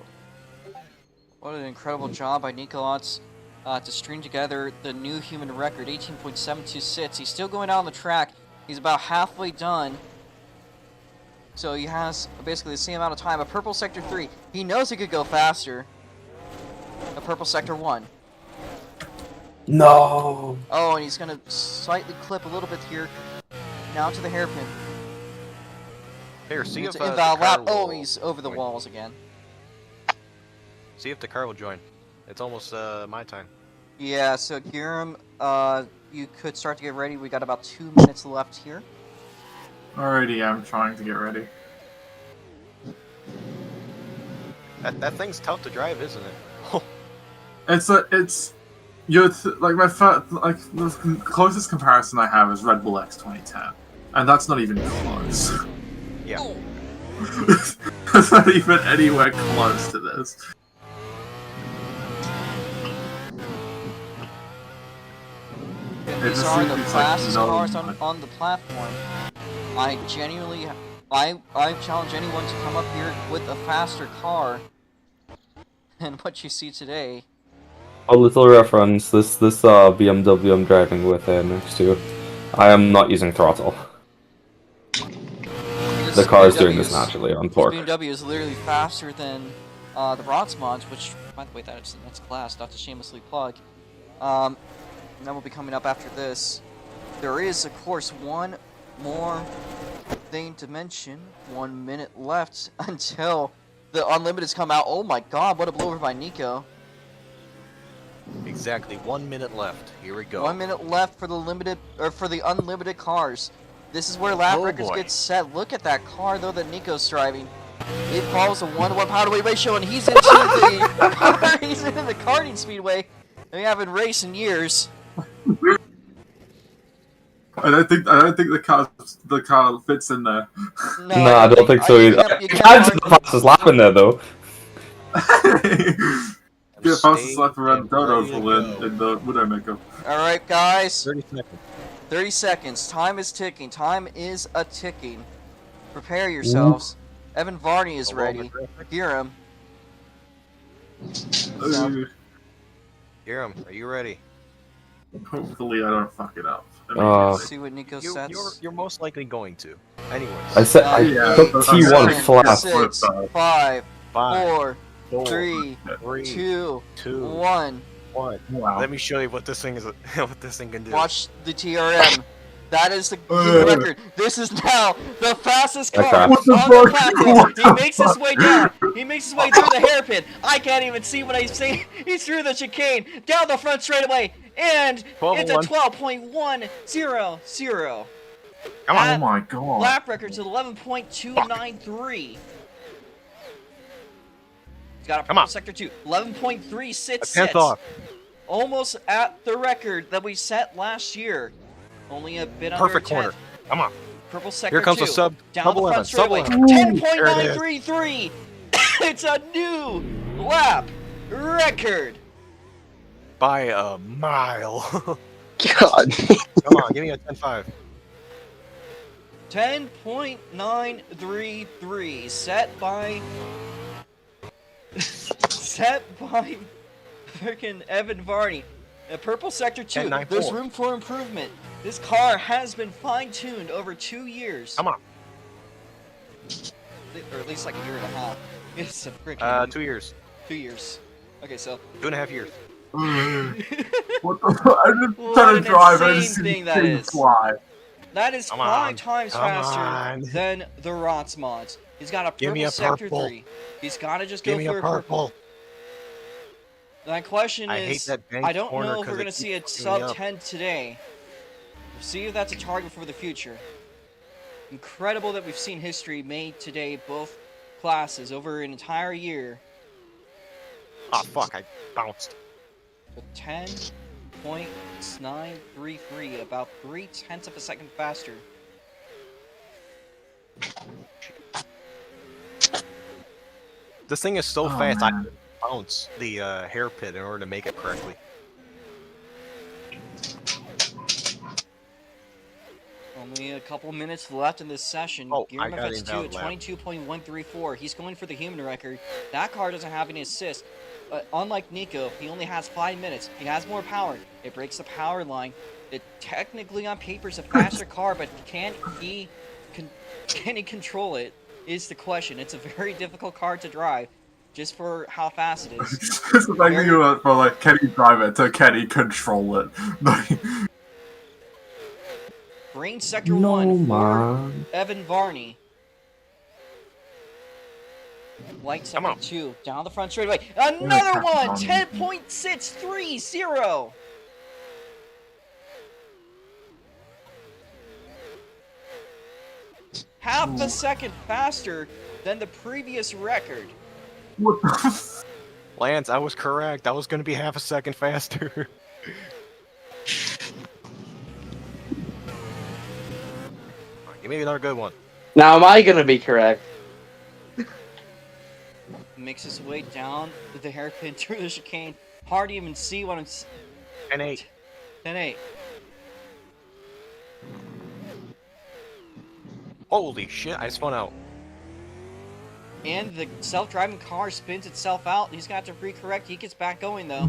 What an incredible job by Nikolotz to string together the new human record, 18.726. He's still going down the track. He's about halfway done. So he has basically the same amount of time. A purple sector 3. He knows he could go faster. A purple sector 1. No. Oh, and he's going to slightly clip a little bit here. Now to the hairpin. Here, see It's if an the invalid car lap. Oh, will he's over the join. walls again. See if the car will join. It's almost my time. Yeah, so Giram, you could start to get ready. We got about 2 minutes left here. Alrighty, I'm trying to get ready. That thing's tough to drive, isn't it? It's like the closest comparison I have is Red Bull X 2010, and that's not even close. Yeah. Oh. That's not even anywhere close to this. These just are the seems like fastest no- cars on the platform. I genuinely, I challenge anyone to come up here with a faster car than what you see today. A little reference. This BMW I'm driving with next to, I am not using throttle. The car is doing this naturally on torque. BMW is literally faster than the Rods mods, which, by the way, that's the next class. Not to shamelessly plug. And that will be coming up after this. There is, of course, one more thing to mention. 1 minute left until the Unlimiteds come out. Oh my god, what a blowover by Nico. Exactly 1 minute left. Here we go. 1 minute left for the limited, or for the unlimited cars. This is where lap Oh records boy. get set. Look at that car though that Nico's driving. It follows a 1-to-1 power to weight ratio, and he's into the he's into the karting speedway that we haven't raced in years. I don't think the car fits in there. No, No, I don't think so you either. can't- you can't That's park the fastest lap in there though. Get fastest lap around Stay Dodos ready to will go. in the Widowmaker. Alright, guys. 30 seconds. 30 seconds. Time is ticking. Time is a ticking. Prepare yourselves. Evan Varney is ready. Hear him. Ooh, Hiram, are you ready? hopefully I don't fuck it up. Let's see what Nico You're sets. most likely going to. Anyways. I said I Yeah, took I'm T1 sorry. flat. 6, 5, 5, 4, 4, 3, 3, 2, 2, 1. 1. Wow. Let me show you what this thing is. What this thing can do. Watch the TRM. That is the record. This is now the fastest car Okay. on What the the fuck? platform. What He the makes his fuck? way down. He makes his way through the hairpin. I can't even see what he's saying. He's through the chicane, down the front straightaway, and 12 it's a 1. 12.100. Come Oh my god. Lap record to 11.293. He's got a Come purple on. sector 2, A tenth 11.366. off. Almost at the record that we set last year. Only a bit Perfect under a corner. tenth. Come on. Purple sector Here comes 2. a sub. Down Double the 11. front Sub straightaway. 11. 10.933. It's a new lap record. By a mile. God. Come on, give me a 10.5. 10.933 set by freaking Evan Varney. Purple Sector 2. 10.94. There's room for improvement. This car has been fine-tuned over 2 years. Come on. Or at least like a year and a half. It's a freaking 2 years. 2 years. Okay, so 2.5 years. What the fuck? I'm just What trying an to drive. I insane just see thing the that thing is. fly. that is Come 5 on, times come faster on. than the Rots mods. He's got a Give me purple a Sector purple. 3. He's got to just Give go me for a purple. My question I hate is, that bank I don't corner know if we're 'cause going it to see a keeps fucking me sub up. 10 today. We'll see if that's a target for the future. Incredible that we've seen history made today, both classes, over an entire year. Ah, fuck, I bounced. With 10.933, about 0.3 of a second faster. This thing is so Oh, fast, man. I can bounce the hair pit in order to make it correctly. Only a couple minutes left in this session. Oh, I Guillermo got FX2 at invalid lap. 22.134. He's going for the human record. That car doesn't have any assist. But unlike Nico, he only has 5 minutes. He has more power. It breaks the power line. It technically on paper is a faster car, but can he control it is the question. It's a very difficult car to drive, just for how fast it is. It's like you went from like, can he drive it to can he control it? Green Sector No, 1 for man. Evan Varney. White Come Sector on. 2, down the front straightaway. Another catch one! on. 10.630! Half a second faster than the previous record. What the Lance, I was correct. I was going to be half a second faster. Give me another good one. Now, am I gonna be correct? Makes his way down the hairpin through the chicane. Hard to even see what I'm... 10.8. 10-8. Holy shit, I spun out. And the self-driving car spins itself out. He's got to recorrect. He gets back going, though.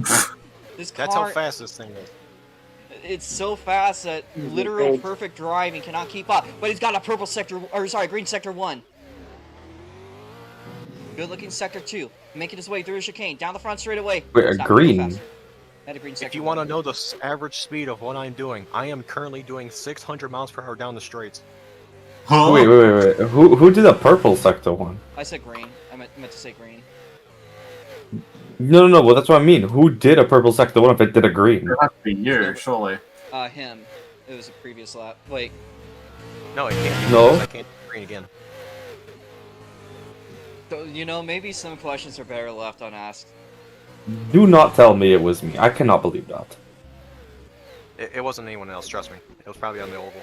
This car... That's how fast this thing is. It's so fast that literal perfect driving cannot keep up. But he's got a purple sector, or sorry, green sector 1. Good looking sector 2. Making his way through the chicane, down the front straightaway. Wait, It's not gonna go green? faster. Had a green sector If you 1. want to know the average speed of what I'm doing, I am currently doing 600 miles per hour down the straights. Huh? Wait. Who did the purple sector one? I said green. I meant to say green. No. Well, that's what I mean. Who did a purple sector one if it did a green? It has to be you, surely. Him. It was a previous lap. Wait. No, it can't be No? because I can't do green again. So, you know, maybe some questions are better left unasked. Do not tell me it was me. I cannot believe that. It wasn't anyone else, trust me. It was probably on the oval.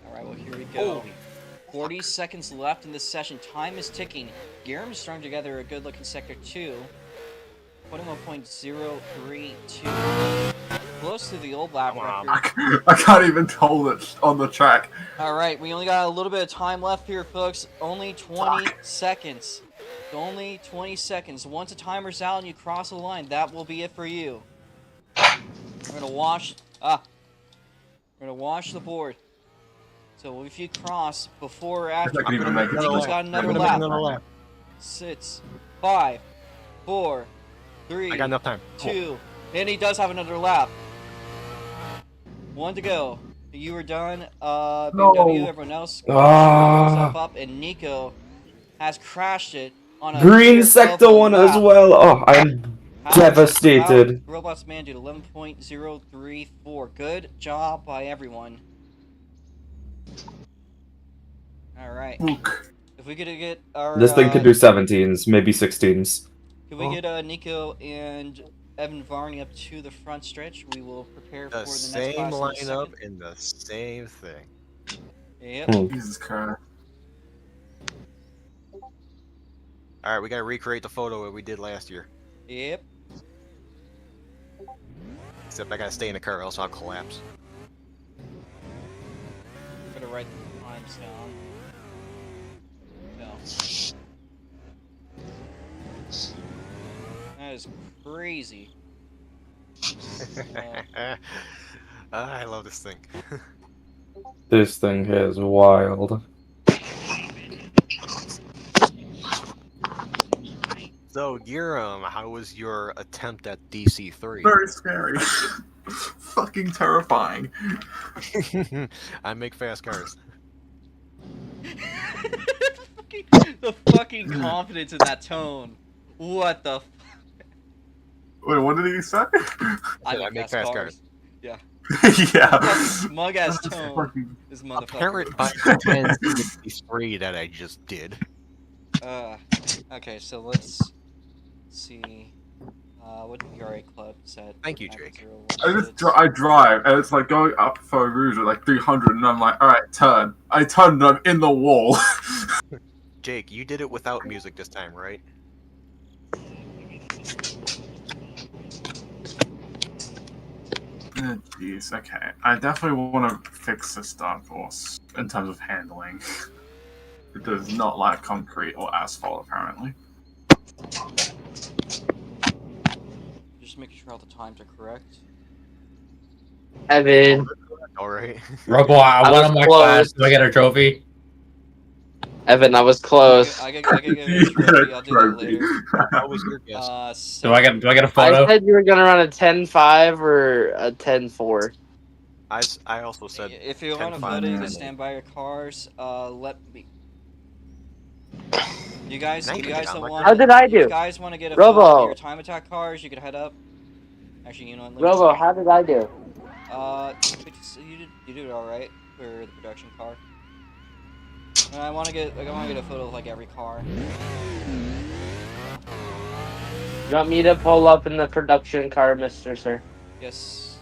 Alright, well, here we go. Holy 40 seconds left in this session. Time is ticking. Guillermo's strung together a good looking sector 2. 21.032. Close to the old lap Come on. record. I can't even hold it on the track. Alright, we only got a little bit of time left here, folks. Only 20 seconds. Only 20 seconds. Once the timer's out and you cross the line, that will be it for you. We're gonna wash... we're gonna wash the board. So if you cross before or after, I can even make it. Nico's got another I'm gonna lap. make another lap. 6, 5, 4, 3, I got enough time. 2, and he does have another lap. 1 to go. You were done. BMW, everyone else himself up, and Nico has crashed it on a Green fifth sector of a one as lap. well. Oh, I'm devastated. Robots man did 11.034. Good job by everyone. All right. Look. If we could get our This thing could do 17s, maybe 16s. Can we get Nico and Evan Varney up to the front stretch? We will prepare for The the next same class in a lineup second. and the same thing. Yep. Hmm. Jesus Christ. All right, we gotta recreate the photo that we did last year. Yep. Except I gotta stay in the car, else I'll collapse. I'm gonna write the times down. No. That is crazy. I love this thing. This thing here is wild. So, Giram, how was your attempt at DC3? Very scary. Fucking terrifying. I make fast cars. The fucking confidence in that tone. What the? Wait, what did he say? I make fast cars. Yeah. Yeah. Smug ass That's tone. fucking- This motherfucker. Apparent by the 1063 that I just did. Okay, so let's see. What PRA club set? Thank you, Jake. I drive, and it's like going up for Rouge at like 300, and I'm like, alright, turn. I turn, and I'm in the wall. Jake, you did it without music this time, right? Jeez, okay. I definitely want to fix this dark horse in terms of handling. It does not like concrete or asphalt, apparently. Just making sure all the times are correct. Evan, Alright. Robo, I I won was on my close. class. Do I get a trophy? Evan, I was close. I can give you a trophy. I'll do that later. What was your guess? So Do I get a I photo? said you were gonna run a 10.5 or a 10.4. I also said if you want a 10-5, photo, you can 10. stand by your cars. Let me. You guys Now you can don't get on my want. How did I If you do? guys want to get a Robo. photo of your time attack cars, you could head up. Actually, you know what? let me- Robo, how did I do? You did all right for the production car. And I want to get a photo of like every car. You want me to pull up in the production car, Mr. Sir? Yes.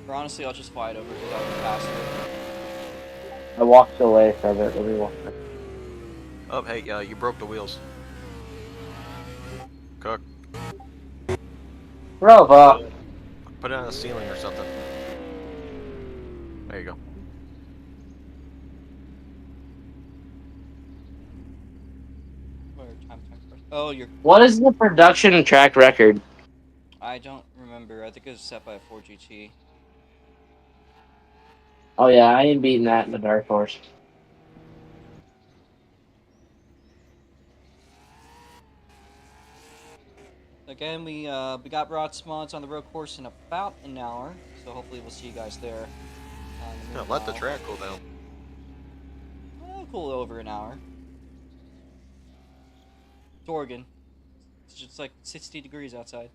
Or honestly, I'll just fly it over because that'll be faster. I walked away from it. Let me walk. Oh, hey, you broke the wheels. Cook. Robo. Put it on the ceiling or something. There you go. What are time attack cars? Oh, you're. What is the production track record? I don't remember. I think it was set by a 4GT. Oh yeah, I ain't beating that in the dark horse. Again, we got Rod Mods on the road course in about an hour, so hopefully we'll see you guys there. No, let the track cool down. Cool over an hour. It's Oregon. It's just like 60 degrees outside.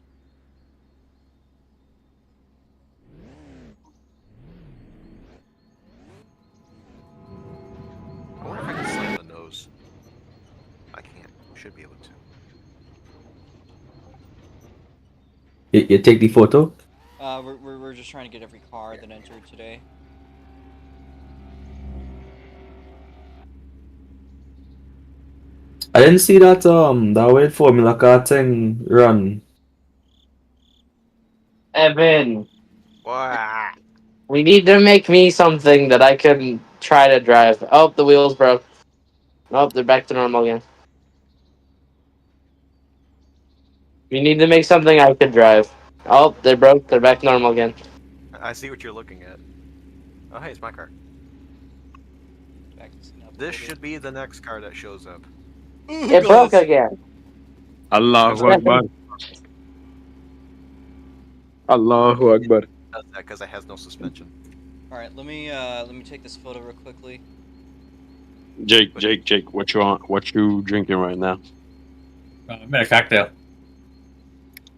I wonder if I can slam the nose. I can't. Should be able to. You take the photo? We're just trying to get every car that entered today. I didn't see that that weird Formula Car thing run. Evan, Wow. we need to make me something that I can try to drive. Oh, the wheels broke. Oh, they're back to normal again. We need to make something I could drive. Oh, they broke. They're back normal again. I see what you're looking at. Oh, hey, it's my car. Practicing up a This little should be the next car that shows up. bit. It broke again. Allahu Akbar. Allahu Akbar. Does that because it has no suspension. All right, let me take this photo real quickly. Jake, what you on? What you drinking right now? I'm in a cocktail.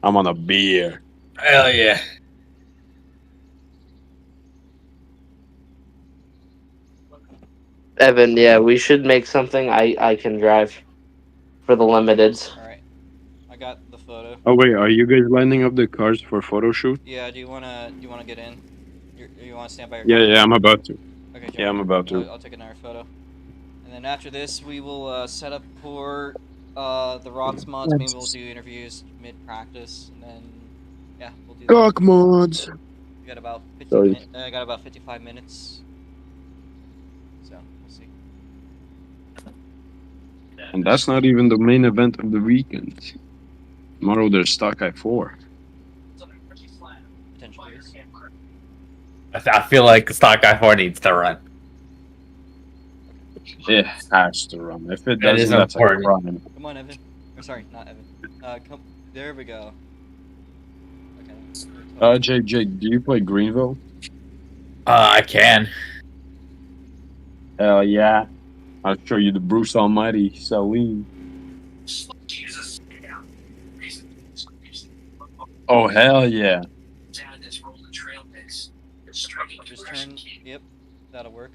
I'm on a beer. Hell yeah. Evan, yeah, we should make something I can drive for the limiteds. All right, I got the photo. Oh wait, are you guys lining up the cars for photo shoot? Yeah, do you wanna get in? You wanna stand by your Yeah, car? yeah, I'm about to. Okay, Yeah, I'm about to. I'll take another photo. And then after this, we will set up for the Rocks mods, maybe we'll do interviews mid practice, and then yeah, we'll do that. Cock mods. We got about 50 Sorry. minutes. I got about 55 minutes. So we'll see. And that's not even the main event of the weekend. Tomorrow there's Stock Eye 4. Potentially is. I feel like Stock Guy 4 needs to run. It has to run. If it That is doesn't, that's a important. crime. Come on, Evan. Or sorry, not Evan. Come. There we go. Okay. Jake, do you play Greenville? I can. Hell yeah. I'll show you the Bruce Almighty Saline. Oh, hell yeah. Just turn. Yep, that'll work.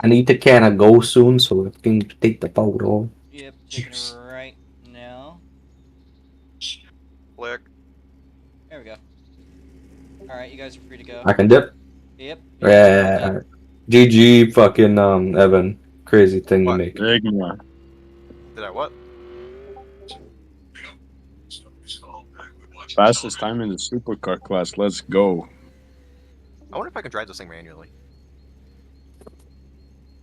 I need to can of go soon so I can take the photo. Yep, taking it right now. Click. There we go. Alright, you guys are free to go. I can dip. Yep. Yeah. GG fucking Evan. Crazy thing What? to make. Ignore. Did I what? Fastest time in the supercar class. Let's go. I wonder if I can drive this thing manually.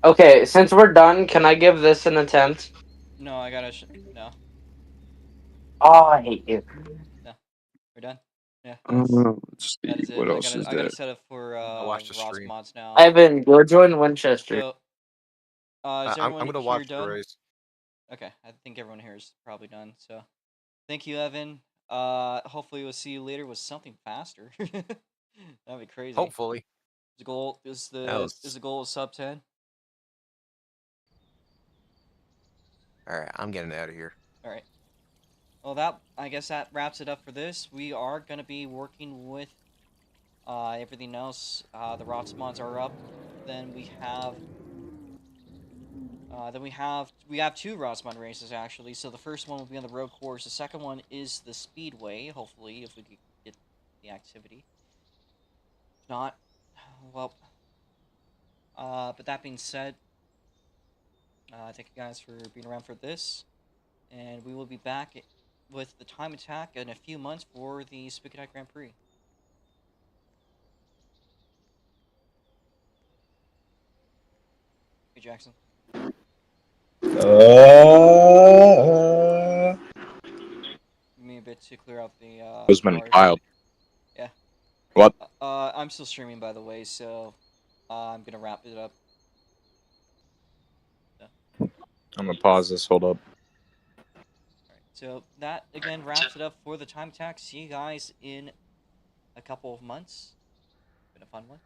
Okay, since we're done, can I give this an attempt? No, I gotta. No, Oh, I hate you. we're done. Yeah, that Let's see. is it. What else is I there? gotta set up for watch the Ross stream. mods now. Ivan, go join Winchester. So, is I'm everyone gonna here watch the done? race. Okay, I think everyone here is probably done. So, thank you, Evan. Hopefully we'll see you later with something faster. That'd be crazy. Hopefully. The goal is was- the goal of sub 10. Alright, I'm getting out of here. All right. Well, I guess that wraps it up for this. We are gonna be working with everything else. The Rots mods are up. Then we have we have two Rotsmon races actually. So the first one will be on the road course. The second one is the speedway. Hopefully, if we could get the activity. If not, well. But that being said, thank you guys for being around for this, and we will be back with the time attack in a few months for the Spooky Night Grand Prix. Hey, Jackson. Give me a bit to clear out the Has been bars. wild. Yeah. What? I'm still streaming, by the way, so I'm gonna wrap it up. I'm gonna pause this. Hold up. Alright, so that again wraps it up for the time attack. See you guys in a couple of months. Been a fun one.